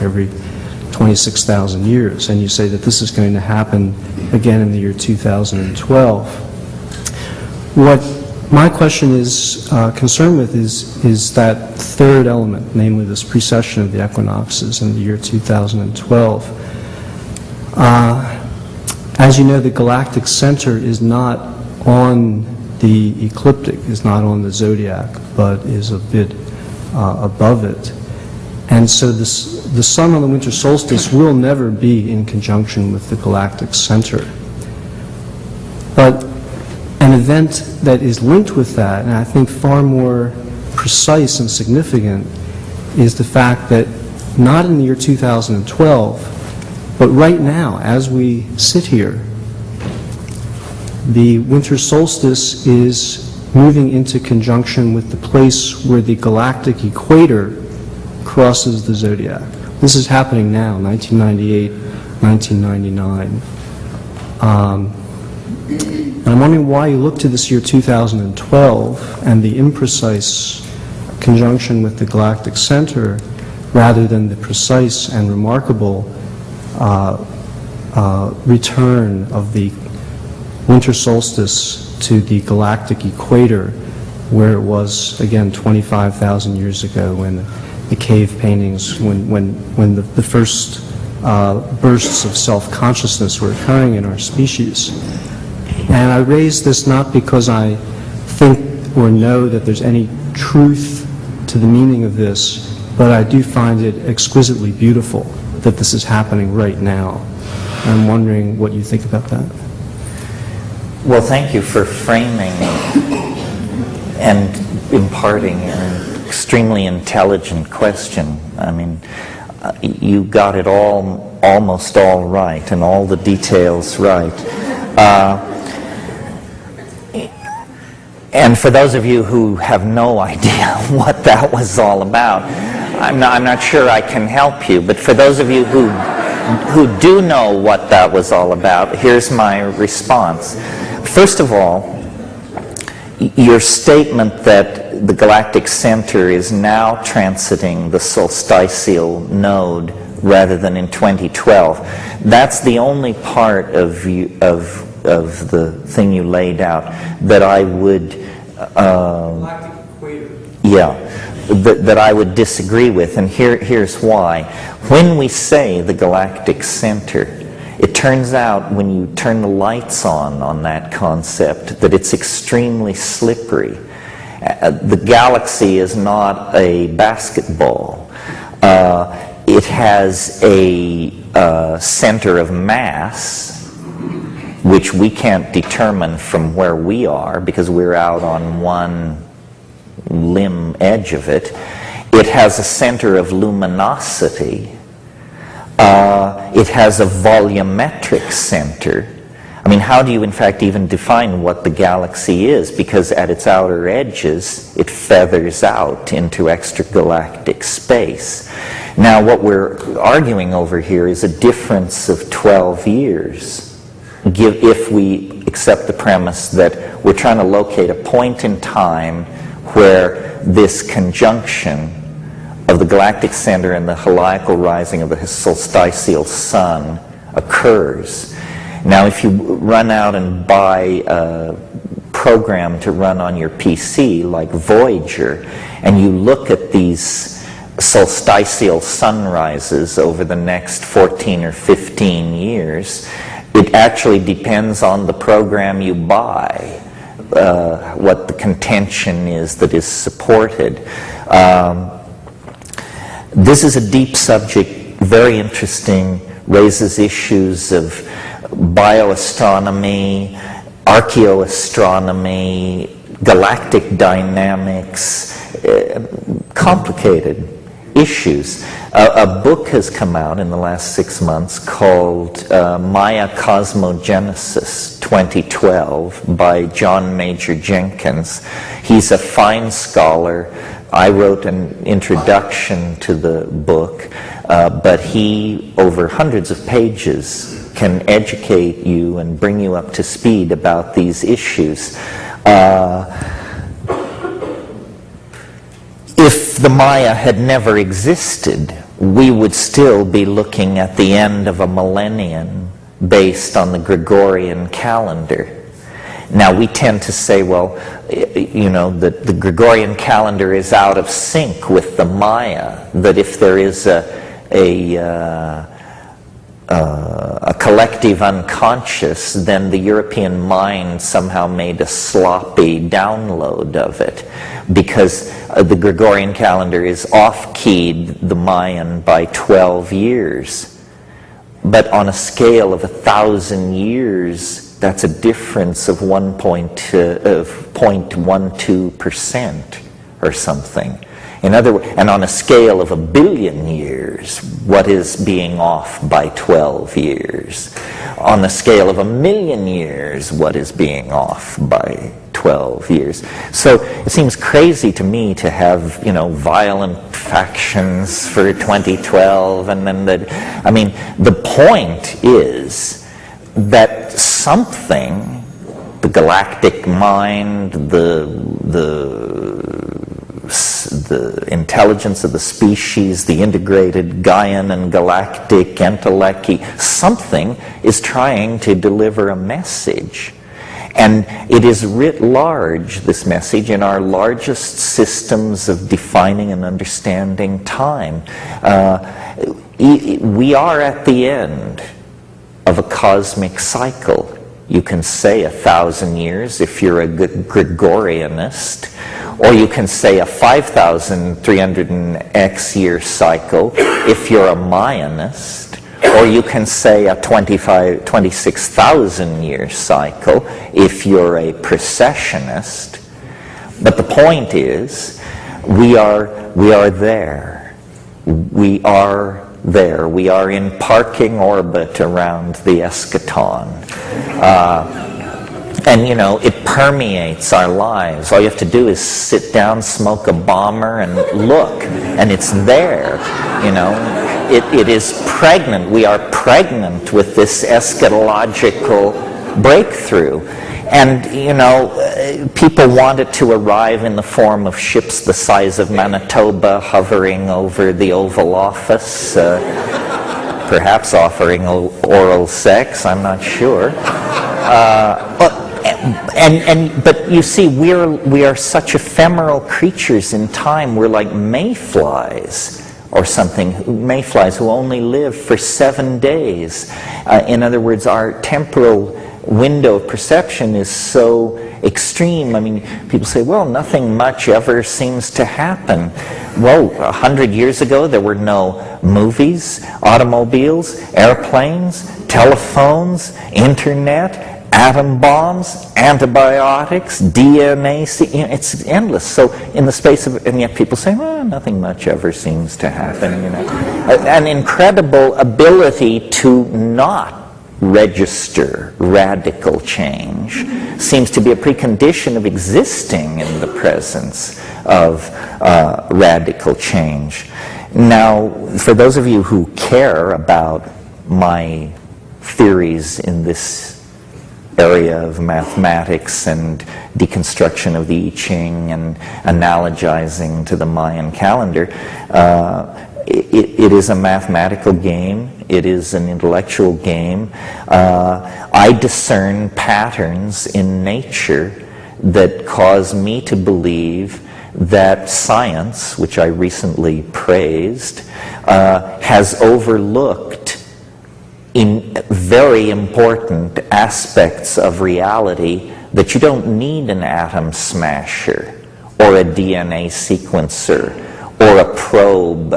every 26,000 years, and you say that this is going to happen again in the year 2012. What my question is concerned with is that third element, namely this precession of the equinoxes in the year 2012. As you know, the galactic center is not on the ecliptic, is not on the zodiac, but is a bit above it. And so the sun on the winter solstice will never be in conjunction with the galactic center. But an event that is linked with that, and I think far more precise and significant, is the fact that not in the year 2012, but right now, as we sit here, the winter solstice is moving into conjunction with the place where the galactic equator crosses the zodiac. This is happening now, 1998, 1999. And I'm wondering why you look to this year 2012 and the imprecise conjunction with the galactic center rather than the precise and remarkable return of the winter solstice to the galactic equator, where it was, again, 25,000 years ago when the cave paintings, when the first bursts of self-consciousness were occurring in our species. And I raise this not because I think or know that there's any truth to the meaning of this, but I do find it exquisitely beautiful that this is happening right now. I'm wondering what you think about that. Well, thank you for framing and imparting an extremely intelligent question. I mean, you got it almost all right, and all the details right. And for those of you who have no idea what that was all about, I'm not sure I can help you, but for those of you who do know what that was all about, here's my response. First of all, your statement that the galactic center is now transiting the solstitial node rather than in 2012, that's the only part of the thing you laid out that I would Galactic equator. that I would disagree with, and here's why. When we say the galactic center, it turns out when you turn the lights on that concept that it's extremely slippery. The galaxy is not a basketball. It has a center of mass, which we can't determine from where we are because we're out on one limb edge of it. It has a center of luminosity. It has a volumetric center. I mean, how do you in fact even define what the galaxy is? Because at its outer edges, it feathers out into extragalactic space. Now, what we're arguing over here is a difference of 12 years. If we accept the premise that we're trying to locate a point in time where this conjunction of the galactic center and the heliacal rising of the solstitial sun occurs. Now, if you run out and buy a program to run on your PC like Voyager, and you look at these solstitial sunrises over the next 14 or 15 years, it actually depends on the program you buy, what the contention is that is supported. This is a deep subject, very interesting, raises issues of bioastronomy, archaeoastronomy, galactic dynamics, complicated issues. A book has come out in the last 6 months called Maya Cosmogenesis 2012 by John Major Jenkins. He's a fine scholar. I wrote an introduction to the book, but he, over hundreds of pages, can educate you and bring you up to speed about these issues. If the Maya had never existed, we would still be looking at the end of a millennium based on the Gregorian calendar. Now, we tend to say, well, you know, that the Gregorian calendar is out of sync with the Maya, that if there is a collective unconscious, then the European mind somehow made a sloppy download of it, because the Gregorian calendar is off-keyed the Mayan by 12 years. But on a scale of 1,000 years, that's a difference of 0.12% or something. In other words, and on a scale of 1 billion years, what is being off by 12 years? On the scale of 1 million years, what is being off by 12 years? So it seems crazy to me to have, you know, violent factions for 2012, and then I mean, the point is that something, the galactic mind, the intelligence of the species, the integrated Gaian and galactic entelechy, something is trying to deliver a message. And it is writ large, this message, in our largest systems of defining and understanding time. We are at the end of a cosmic cycle. You can say 1,000 years if you're a Gregorianist, or you can say a 5,300x year cycle if you're a Mayanist, or you can say a 26,000 year cycle if you're a precessionist. But the point is, we are there. We are there. We are in parking orbit around the eschaton. And, you know, it permeates our lives. All you have to do is sit down, smoke a bomber, and look, and it's there, you know. It is pregnant. We are pregnant with this eschatological breakthrough. And, you know, people want it to arrive in the form of ships the size of Manitoba hovering over the Oval Office, perhaps offering oral sex, I'm not sure. But you see, we are such ephemeral creatures in time. We're like mayflies or something, mayflies who only live for 7 days. In other words, our temporal window of perception is so extreme. I mean, people say, well, nothing much ever seems to happen. Well, 100 years ago, there were no movies, automobiles, airplanes, telephones, internet, atom bombs, antibiotics, DNA, it's endless. So in the space of, and yet people say, well, nothing much ever seems to happen, you know. An incredible ability to not register radical change seems to be a precondition of existing in the presence of radical change. Now, for those of you who care about my theories in this area of mathematics and deconstruction of the I Ching and analogizing to the Mayan calendar, it is a mathematical game. It is an intellectual game. I discern patterns in nature that cause me to believe that science, which I recently praised, has overlooked in very important aspects of reality that you don't need an atom smasher or a DNA sequencer or a probe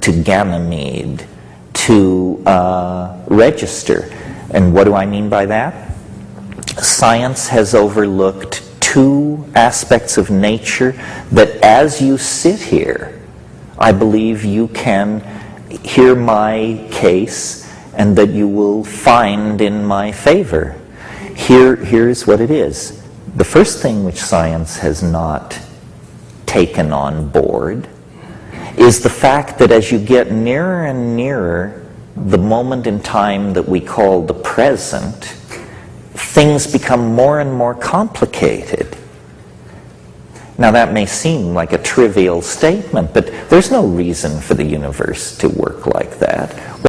to Ganymede to register. And what do I mean by that? Science has overlooked two aspects of nature that as you sit here, I believe you can hear my case and that you will find in my favor. Here's what it is. The first thing which science has not taken on board is the fact that as you get nearer and nearer the moment in time that we call the present, things become more and more complicated. Now that may seem like a trivial statement, but there's no reason for the universe to work like that.